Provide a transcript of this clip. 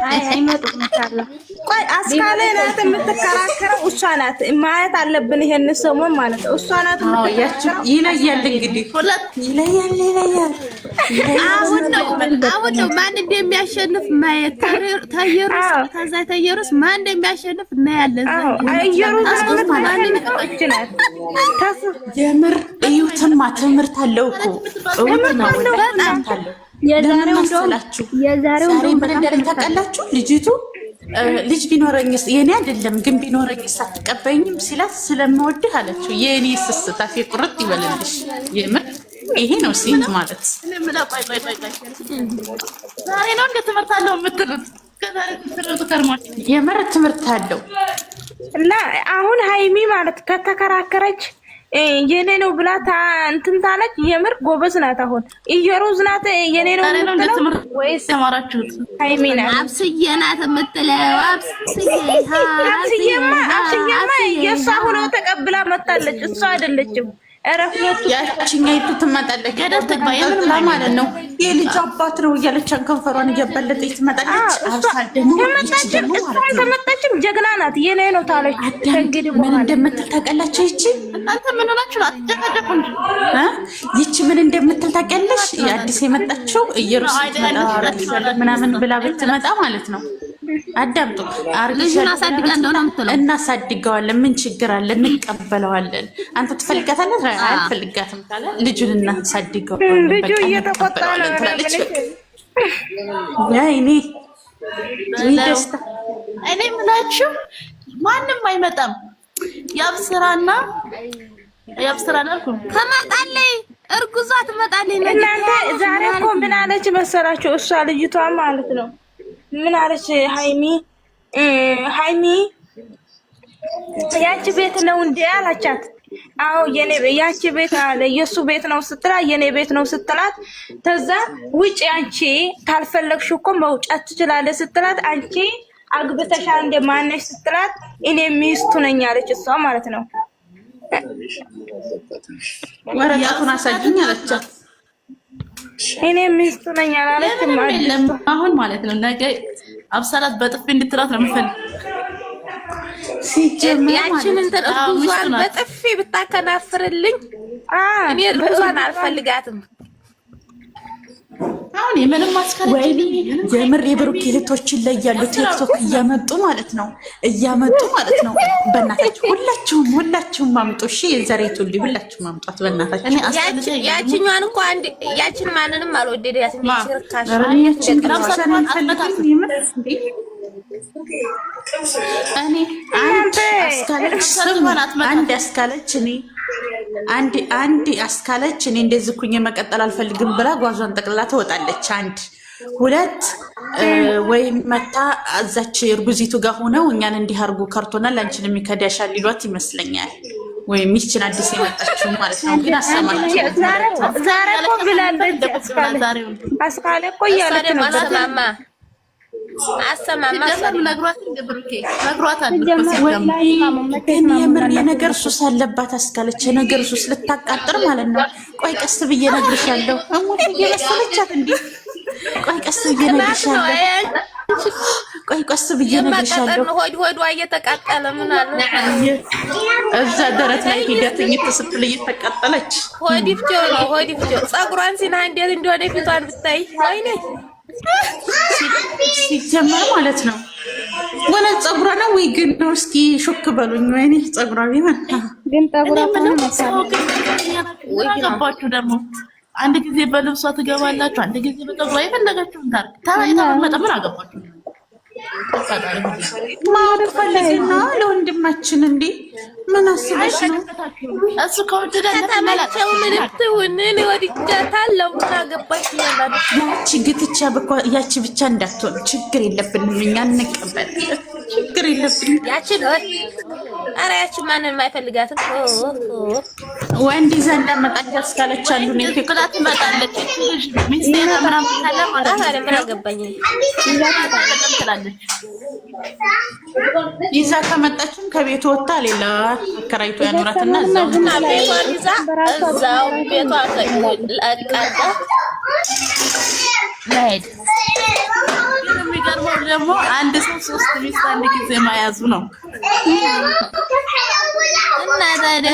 አይ አይመጡም ኢንሻአላህ። ቆይ አስካለ ናት የምትከራከረው እሷ ናት። ማየት አለብን ይሄን ሰሞን ማለት ነው። እሷ ናት የምትከራከረው። ይለያል እንግዲህ ሁለት ይለያል። አሁን ነው ማን እንደሚያሸንፍ ማየት ታየሩስ ከዛ ታየሩስ ማን እንደሚያሸንፍ እናያለን። ታየሩስ ማን ይችላል? የምር እዩትማ ትምህርት አለው እኮ እውት ነው በጣም አለው። የዛሬው ምን እንደምታውቃላችሁ ልጅቱ ልጅ ቢኖረኝስ የኔ አይደለም ግን ቢኖረኝስ አትቀበይኝም ሲላት ስለምወድህ አለችው። የኔ ስስት አፌ ቁርጥ ይበልልሽ። የምር ይሄ ነው ሴት ማለት። ዛሬ ነው እንደ ትምህርት አለው የምትሉት የምር ትምህርት አለው እና አሁን ሃይሚ ማለት ከተከራከረች የኔ ነው ብላ እንትን ታለች። የምር ጎበዝ ናት። አሁን ኢየሩዝ ናት የኔ ነው የምትለው ወይስ ተማራችሁት? ሃይሚ ናት አብስዬ ናት የምትለው? አብስዬማ የእሷ ሆኖ ተቀብላ መጣለች። እሷ አይደለችም። ያቺኛይቱ ትመጣለች ገደል ማለት ነው። የልጅ አባት ነው እያለቻን ከንፈሯን እያበለጠች ትመጣለች። ተመጣችም ጀግና ናት። የኔ ነው ታለች። እንግዲህ ምን እንደምትል ታውቃላችሁ? እናንተ ምን ሆናችሁ አትጨቃጨቁ እንጂ ይቺ ምን እንደምትል ታውቂያለሽ? የአዲስ የመጣችው ኢየሩሳሌም ምናምን ብላ ብትመጣ ማለት ነው። አዳምጡ። ልጅን አሳድጋ እንደሆነ የምትለው እናሳድገዋለን። ምን ችግር አለ? እንቀበለዋለን። አንተ ትፈልጋታለህ? አልፈልጋትም ካለ ልጁን እናሳድገዋለን። ልጁ እየተቆጣ ነው ትላለች። ያይኔ ደስታ እኔ የምላችሁ ማንም አይመጣም። ያብስራና ትመጣለች። እርጉዟ ትመጣለች። እናንተ ዛሬ እኮ ምን አለች መሰላችሁ? እሷ ልጅቷ ማለት ነው ምን አለች? ሃይሚ ያቺ ቤት ነው እንዴ አላቻት። አዎ የኔ ያቺ ቤት አለ የሱ ቤት ነው ስትላት የኔ ቤት ነው ስትላት፣ ተዛ ውጪ አንቺ ካልፈለግሽ እኮ መውጫት ትችላለሽ ስትላት፣ አንቺ አግብተሻል እንደ ማነሽ ስትላት፣ እኔ ሚስቱ ነኝ አለች እሷ ማለት ነው። ወረቀቱን አሳጅኝ አለቻት። እኔ ሚስቱ ነኝ አላለችም። አሁን ማለት ነው ነገ አብሰላት በጥፊ እንድትላት ነው የምፈልግ። ያቺንን ተጥፋን በጥፊ ብታከናፍርልኝ እኔ እርጉዟን አልፈልጋትም። አሁን የምንም ማስከረጅ የምር የብሩክ እህቶችን ላይ ያሉ ቲክቶክ እያመጡ ማለት ነው በእናታችሁ ሁላችሁም አምጡ። እሺ የዘሬቱ ሁላችሁም አምጧት በእናታችሁ። ያቺኛዋን እንኳን አንድ ያቺን ማንንም አልወደዳትም። ይችርካሽ እኔ አንድ አስካለች እኔ እንደዚህ ኩኝ መቀጠል አልፈልግም ብላ ጓዟን ጠቅልላ ትወጣለች። አንድ ሁለት ወይም መታ እዛች እርጉዚቱ ጋር ሆነው እኛን እንዲህ አድርጎ ከርቶናል አንቺንም ይከዳሻል ሊሏት ይመስለኛል። ወይም ይችን አዲስ የመጣችው ማለት ነው። ግን አሰማች ዛሬ እኮ ብላለች አስካለ እኮ እያለች ነው የምር የነገር ሱስ አለባት አስካለች። የነገር ሱስ ልታቃጥር ማለት ነው። ቆይ ቀስ ብዬ እነግርሻለሁ። እሙት እየመሰለቻት እንዴ! ቆይ ቀስ ብዬ እነግርሻለሁ። ሆዷ እየተቃጠለ ምን አለ እዛ ደረት ላይ ሂደትኝት ስትል እየተቃጠለች ሆዲፍጆ ፀጉሯን ሲና እንዴት እንደሆነ ፊቷን ብታይ ወይኔ ሲጀመር ማለት ነው። ወላ ፀጉሯ ነው ወይ ግን ነው? እስኪ ሾክ በሉኝ። ወይኔ ፀጉሯ ቢሆን ግን ፀጉሯ ወይ ገባችሁ ደግሞ አንድ ጊዜ በልብሷ ትገባላችሁ፣ አንድ ጊዜ በፀጉሯ የፈለጋችሁን ታሪክ ምን አገባችሁ? ማወቅ ፈልግና ለወንድማችን እንዴ ምን አስበሽ ነው? እሱ ከወደደ ተመቸው ምንም ትሁን እኔ ወድጃታለሁ። ምን አገባሽ ይላል። ያቺ ብቻ እንዳትሆን ችግር የለብንም እኛ እንቀበል። ችግር የለብንም። ያቺ ማንንም አይፈልጋትም። ወንድ ይዛ እንዳመጣች አስካለች አሉ ነው ትክክላት ትመጣለች። ሚስቴና ምናምን ካለ ማለት ነው። ምን አገባኝ ይዛ ከመጣችም ከቤቱ ወጣ ሌላ አከራይቶ ያኖራትና እዛው ቤቷ ይዛ እዛው ቤቷ ለቃታ ለሄድ የሚገርመው ደግሞ አንድ ሰው 3 ሚስት አንድ ጊዜ ማያዙ ነው እና ታዲያ